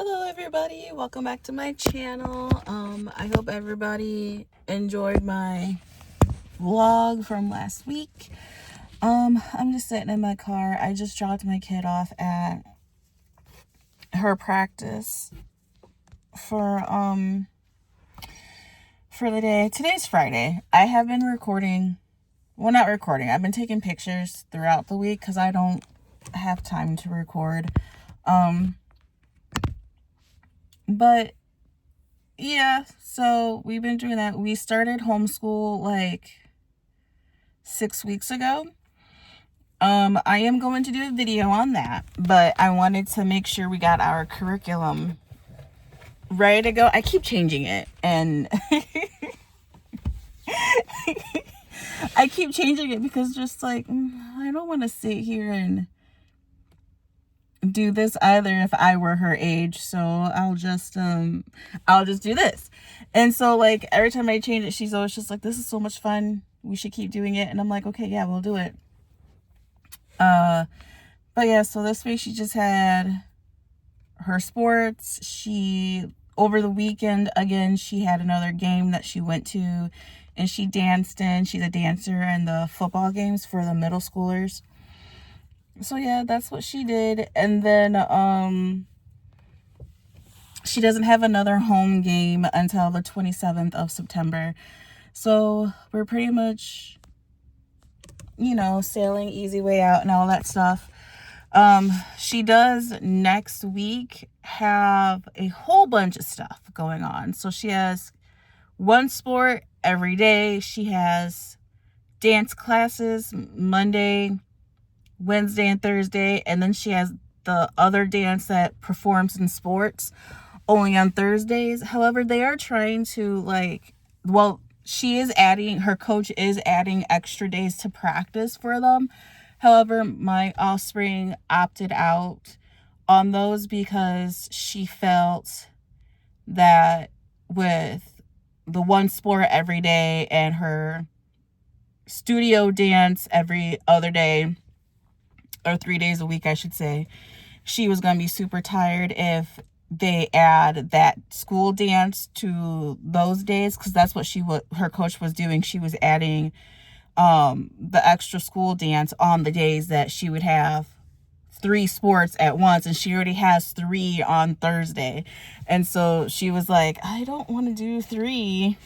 Hello everybody, welcome back to my channel. I hope everybody enjoyed my vlog from last week. I'm just sitting in my car. I just dropped my kid off at her practice for the day. Today's Friday. I have been recording, well, not recording, I've been taking pictures throughout the week because I don't have time to record. But yeah, so we've been doing that. We started homeschool like 6 weeks ago. I am going to do a video on that, but I wanted to make sure we got our curriculum ready to go. I keep changing it, and I keep changing it because just like, I don't want to sit here and do this either if I were her age, so I'll just do this. And so like every time I change it, she's always just like, this is so much fun, we should keep doing it. And I'm like, okay, yeah, we'll do it. But yeah, so this week she just had her sports. She, over the weekend, again, she had another game that she went to and she danced in. She's a dancer in the football games for the middle schoolers. So yeah, that's what she did. And then she doesn't have another home game until the 27th of September. So we're pretty much, sailing easy way out and all that stuff. She does next week have a whole bunch of stuff going on. So she has one sport every day. She has dance classes Monday, Wednesday, and Thursday, and then she has the other dance that performs in sports only on Thursdays. However, they are trying to her coach is adding extra days to practice for them. However, my offspring opted out on those because she felt that with the one sport every day and her studio dance every other day, or 3 days a week, I should say, she was going to be super tired if they add that school dance to those days, because that's what her coach was doing. She was adding the extra school dance on the days that she would have 3 sports at once, and she already has 3 on Thursday. And so she was like, I don't want to do 3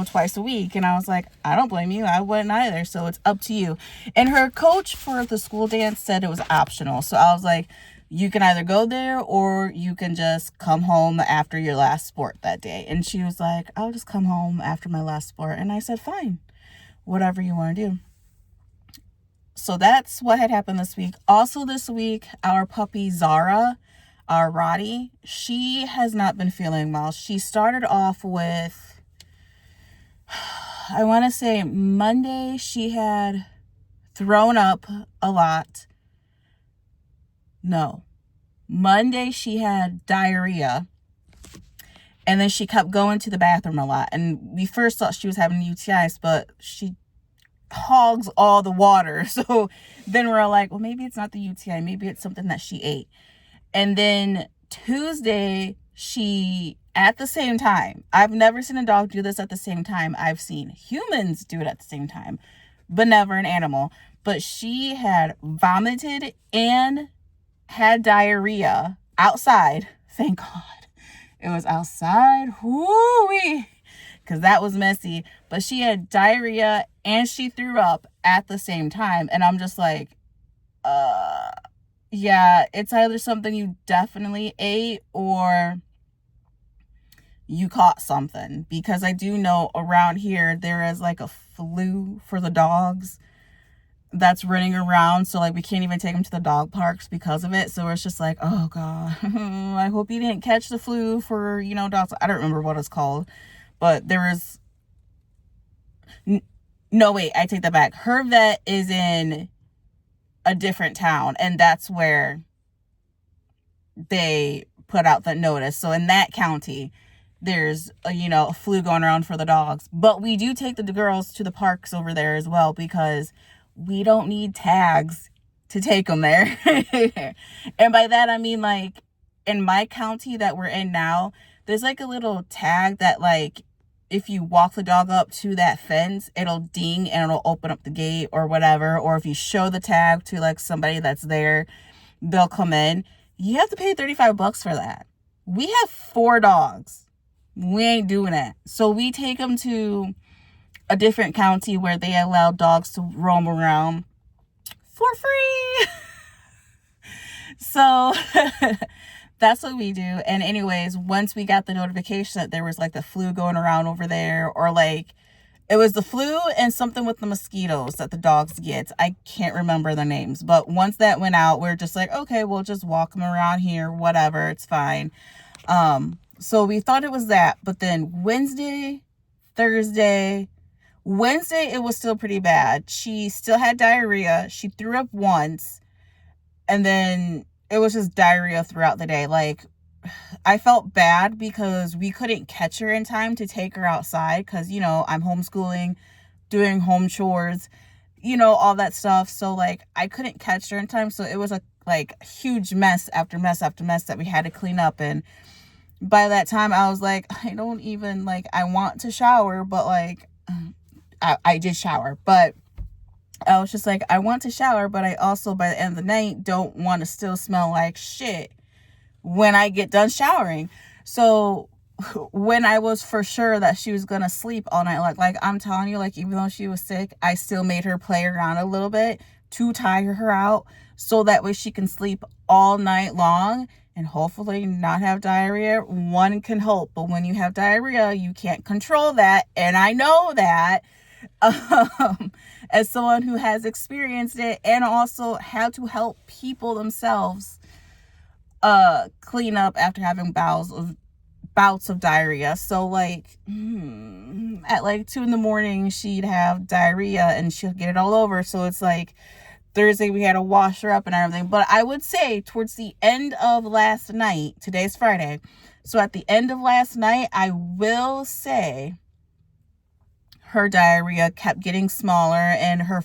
twice a week. And I was like, I don't blame you. I wouldn't either. So it's up to you. And her coach for the school dance said it was optional. So I was like, you can either go there or you can just come home after your last sport that day. And she was like, I'll just come home after my last sport. And I said, fine, whatever you want to do. So that's what had happened this week. Also this week, our puppy Zara, our Roddy, she has not been feeling well. She started off with, I want to say Monday, she had thrown up a lot. No. Monday, she had diarrhea. And then she kept going to the bathroom a lot. And we first thought she was having UTIs, but she hogs all the water. So then we're like, well, maybe it's not the UTI. Maybe it's something that she ate. And then Tuesday, at the same time, I've never seen a dog do this at the same time. I've seen humans do it at the same time, but never an animal. But she had vomited and had diarrhea outside. Thank God it was outside. Whoo-wee, because that was messy. But she had diarrhea and she threw up at the same time. And I'm just like, yeah, it's either something you definitely ate or you caught something, because I do know around here there is like a flu for the dogs that's running around. So like we can't even take them to the dog parks because of it. So it's just like, oh God, I hope you didn't catch the flu for, dogs. I don't remember what it's called, but there is no, wait, I take that back. Her vet is in a different town, and that's where they put out the notice. So in that county, there's a flu going around for the dogs. But we do take the girls to the parks over there as well, because we don't need tags to take them there. And by that I mean, like, in my county that we're in now, there's like a little tag that like if you walk the dog up to that fence, it'll ding and it'll open up the gate or whatever. Or if you show the tag to like somebody that's there, they'll come in. You have to pay $35 for that. We have 4 dogs. We ain't doing that. So we take them to a different county where they allow dogs to roam around for free. So that's what we do. And anyways, once we got the notification that there was like the flu going around over there, or like it was the flu and something with the mosquitoes that the dogs get. I can't remember the names. But once that went out, we're just like, okay, we'll just walk them around here, whatever, it's fine. So we thought it was that. But then Wednesday, Thursday, Wednesday, it was still pretty bad. She still had diarrhea. She threw up once. And then it was just diarrhea throughout the day. Like, I felt bad because we couldn't catch her in time to take her outside because, you know, I'm homeschooling, doing home chores, you know, all that stuff. So, like, I couldn't catch her in time. So it was a, like, huge mess after mess after mess that we had to clean up. And by that time, I was like, I don't even, like, I want to shower, but, like, I did shower. But I was just like, I want to shower, but I also, by the end of the night, don't want to still smell like shit when I get done showering. So when I was for sure that she was gonna sleep all night, like I'm telling you, like, even though she was sick, I still made her play around a little bit to tire her out so that way she can sleep all night long and hopefully not have diarrhea. One can hope, but when you have diarrhea, you can't control that, and I know that as someone who has experienced it and also had to help people themselves clean up after having bouts of diarrhea. So like at like 2 a.m, she'd have diarrhea and she'll get it all over. So it's like Thursday we had to wash her up and everything. But I would say towards the end of last night, today's Friday, so at the end of last night, I will say her diarrhea kept getting smaller and her,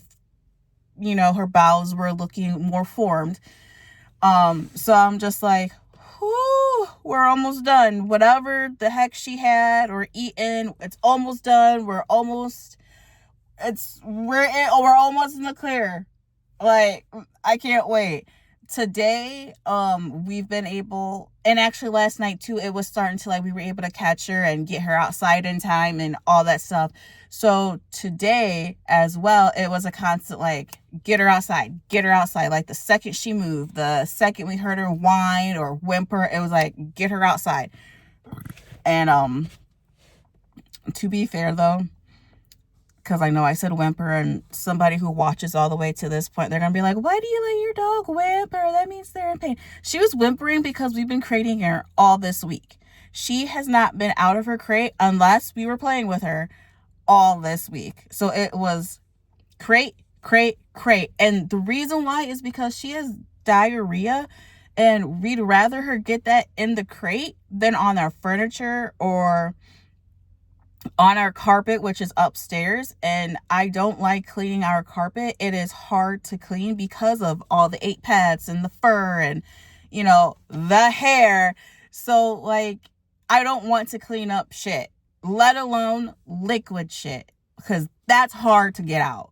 you know, her bowels were looking more formed. So I'm just like, whoo, we're almost done. Whatever the heck she had or eaten, it's almost done. We're almost in the clear. Like, I can't wait. Today, we've been able, and actually last night too, it was starting to like, we were able to catch her and get her outside in time and all that stuff. So today as well, it was a constant like, get her outside. Like the second she moved, the second we heard her whine or whimper, it was like, get her outside. And to be fair though, because I know I said whimper, and somebody who watches all the way to this point, they're gonna be like, why do you let your dog whimper? That means they're in pain. She was whimpering because we've been crating her all this week. She has not been out of her crate unless we were playing with her all this week. So it was crate. And the reason why is because she has diarrhea, and we'd rather her get that in the crate than on our furniture or on our carpet, which is upstairs. And I don't like cleaning our carpet. It is hard to clean because of all the 8 pads and the fur and, you know, the hair. So like, I don't want to clean up shit, let alone liquid shit, because that's hard to get out.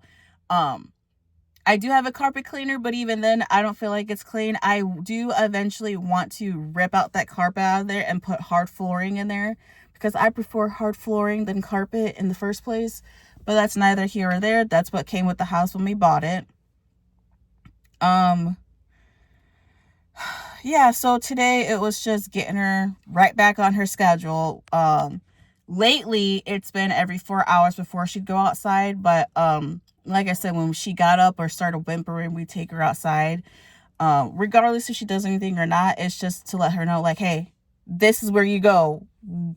I do have a carpet cleaner, but even then, I don't feel like it's clean. I do eventually want to rip out that carpet out of there and put hard flooring in there, because I prefer hard flooring than carpet in the first place. But that's neither here or there. That's what came with the house when we bought it. Yeah, so today it was just getting her right back on her schedule. Lately, it's been every 4 hours before she'd go outside. But like I said, when she got up or started whimpering, we take her outside. Regardless if she does anything or not, it's just to let her know, like, hey, this is where you go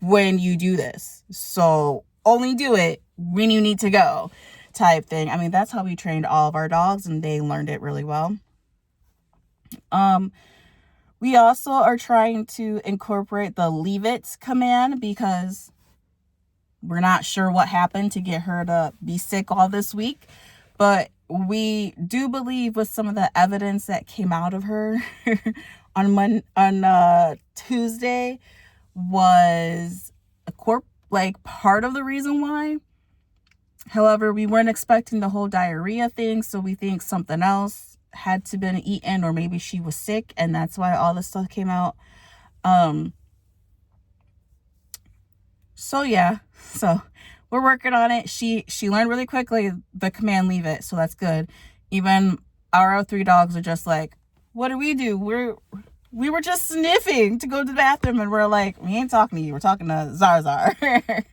when you do this. So only do it when you need to go, type thing. I mean, that's how we trained all of our dogs, and they learned it really well. We also are trying to incorporate the leave it command, because we're not sure what happened to get her to be sick all this week. But we do believe with some of the evidence that came out of her on Tuesday was part of the reason why. However, we weren't expecting the whole diarrhea thing, so we think something else had to been eaten, or maybe she was sick and that's why all this stuff came out. So yeah, so we're working on it. She learned really quickly the command leave it, so that's good. Even our 3 dogs are just like, what do? We were just sniffing to go to the bathroom, and we're like, we ain't talking to you, we're talking to Zarzar.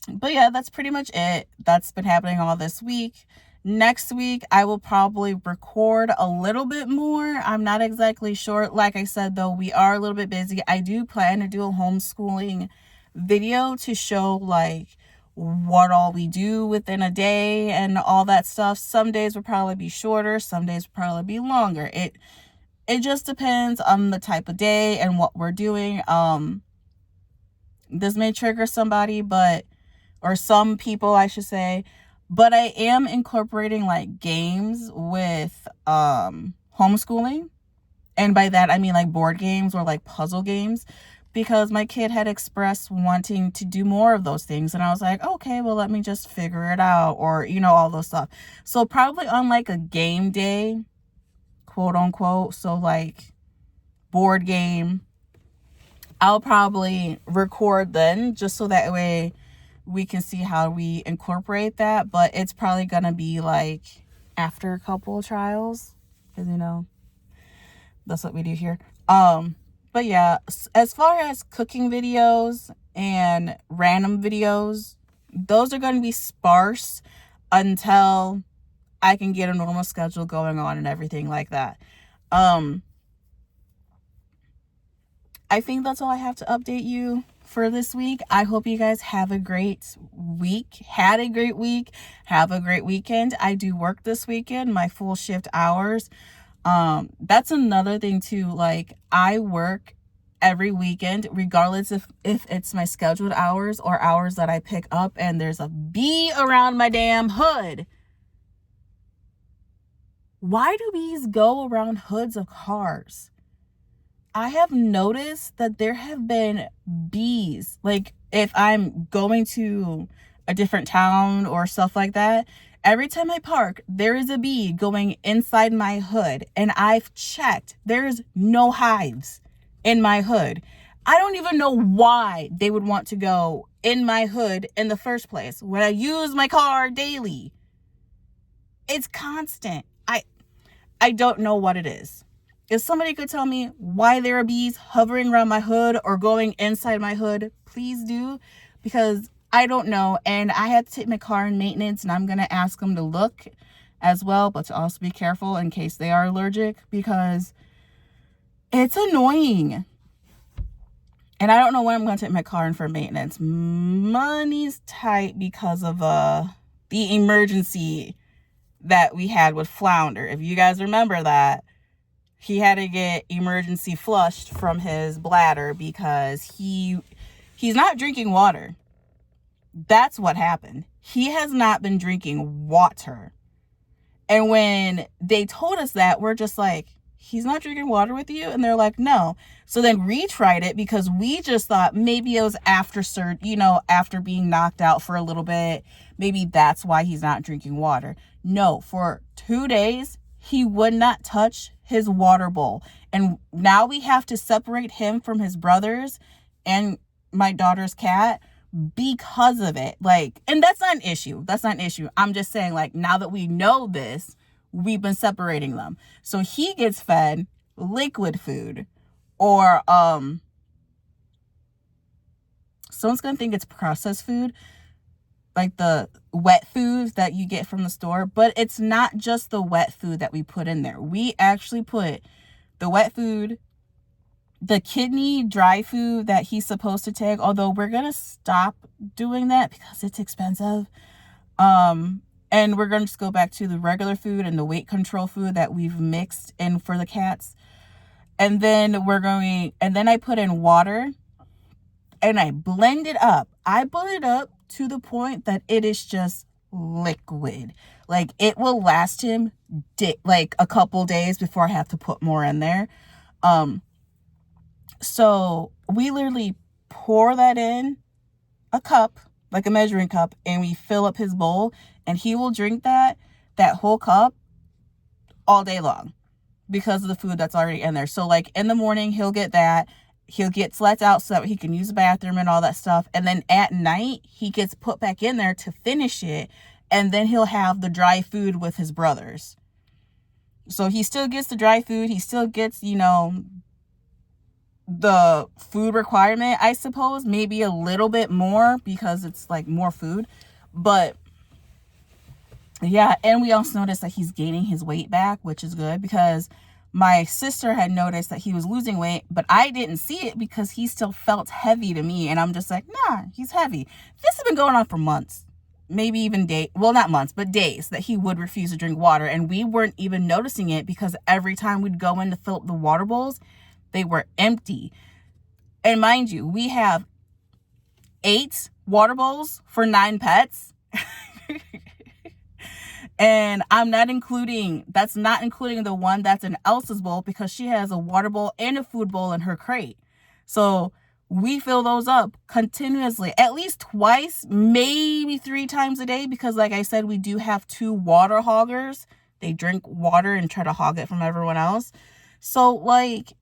But yeah, that's pretty much it. That's been happening all this week. Next week, I will probably record a little bit more. I'm not exactly sure. Like I said, though, we are a little bit busy. I do plan to do a homeschooling video to show like what all we do within a day and all that stuff. Some days will probably be shorter. Some days will probably be longer. It just depends on the type of day and what we're doing. This may trigger somebody, or some people, I should say, but I am incorporating like games with homeschooling. And by that, I mean like board games or like puzzle games, because my kid had expressed wanting to do more of those things. And I was like, okay, well, let me just figure it out, or, all those stuff. So probably on like a game day, quote unquote, so like board game, I'll probably record then, just so that way we can see how we incorporate that. But it's probably gonna be like after a couple of trials, because that's what we do here. But yeah, as far as cooking videos and random videos, those are going to be sparse until I can get a normal schedule going on and everything like that. I think that's all I have to update you for this week. I hope you guys have a great week, had a great week, have a great weekend. I do work this weekend, my full shift hours. That's another thing too. Like, I work every weekend, regardless if it's my scheduled hours or hours that I pick up, and there's a bee around my damn hood. Why do bees go around hoods of cars? I have noticed that there have been bees, like if I'm going to a different town or stuff like that, every time I park, there is a bee going inside my hood, and I've checked. There's no hives in my hood. I don't even know why they would want to go in my hood in the first place when I use my car daily. It's constant. I don't know what it is. If somebody could tell me why there are bees hovering around my hood or going inside my hood, please do, because I don't know. And I had to take my car in maintenance, and I'm going to ask them to look as well, but to also be careful in case they are allergic, because it's annoying. And I don't know when I'm going to take my car in for maintenance. Money's tight because of the emergency that we had with Flounder. If you guys remember that, he had to get emergency flushed from his bladder because he's not drinking water. That's what happened. He has not been drinking water. And when they told us that, we're just like, he's not drinking water with you? And they're like, no. So then we tried it, because we just thought maybe it was after after being knocked out for a little bit. Maybe that's why he's not drinking water. No, for 2 days, he would not touch his water bowl. And now we have to separate him from his brothers and my daughter's cat because of it. Like, and that's not an issue. I'm just saying, like, now that we know this, we've been separating them. So he gets fed liquid food, or someone's gonna think it's processed food, like the wet foods that you get from the store. But it's not just the wet food that we put in there. We actually put the wet food, the kidney dry food that he's supposed to take, although we're gonna stop doing that because it's expensive. And we're going to just go back to the regular food and the weight control food that we've mixed in for the cats. And then I put in water, and I blend it up. I blend it up to the point that it is just liquid. Like, it will last him like a couple days before I have to put more in there. So we literally pour that in a cup, like a measuring cup, and we fill up his bowl, and he will drink that whole cup all day long because of the food that's already in there. So like in the morning, he'll get that. He'll get let out so that he can use the bathroom and all that stuff. And then at night, he gets put back in there to finish it. And then he'll have the dry food with his brothers. So he still gets the dry food. He still gets, you know, the food requirement, I suppose. Maybe a little bit more because it's like more food. But yeah, and we also noticed that he's gaining his weight back, which is good because my sister had noticed that he was losing weight, but I didn't see it because he still felt heavy to me. And I'm just like, nah, he's heavy. This has been going on for months, maybe even days. Well, not months, but days that he would refuse to drink water. And we weren't even noticing it because every time we'd go in to fill up the water bowls, they were empty. And mind you, we have 8 water bowls for 9 pets. And that's not including the one that's in Elsa's bowl because she has a water bowl and a food bowl in her crate. So we fill those up continuously, at least twice, maybe 3 times a day, because like I said, we do have 2 water hoggers. They drink water and try to hog it from everyone else. So like,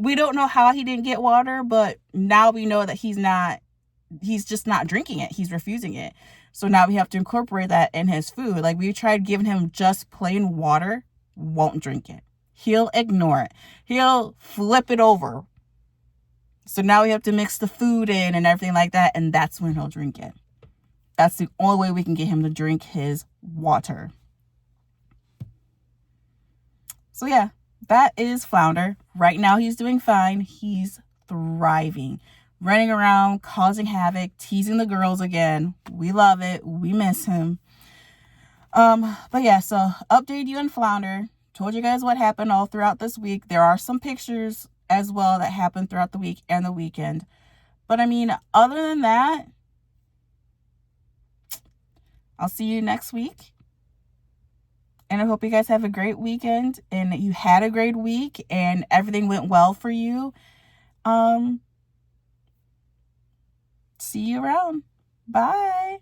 we don't know how he didn't get water, but now we know that he's just not drinking it. He's refusing it. So now we have to incorporate that in his food. Like, we tried giving him just plain water, won't drink it. He'll ignore it. He'll flip it over. So now we have to mix the food in and everything like that, and that's when he'll drink it. That's the only way we can get him to drink his water. So yeah, that is Flounder. Right now he's doing fine. He's thriving. Running around, causing havoc, teasing the girls again. We love it. We miss him. But yeah, so update you on Flounder. Told you guys what happened all throughout this week. There are some pictures as well that happened throughout the week and the weekend. But I mean, other than that, I'll see you next week. And I hope you guys have a great weekend and you had a great week and everything went well for you. See you around. Bye.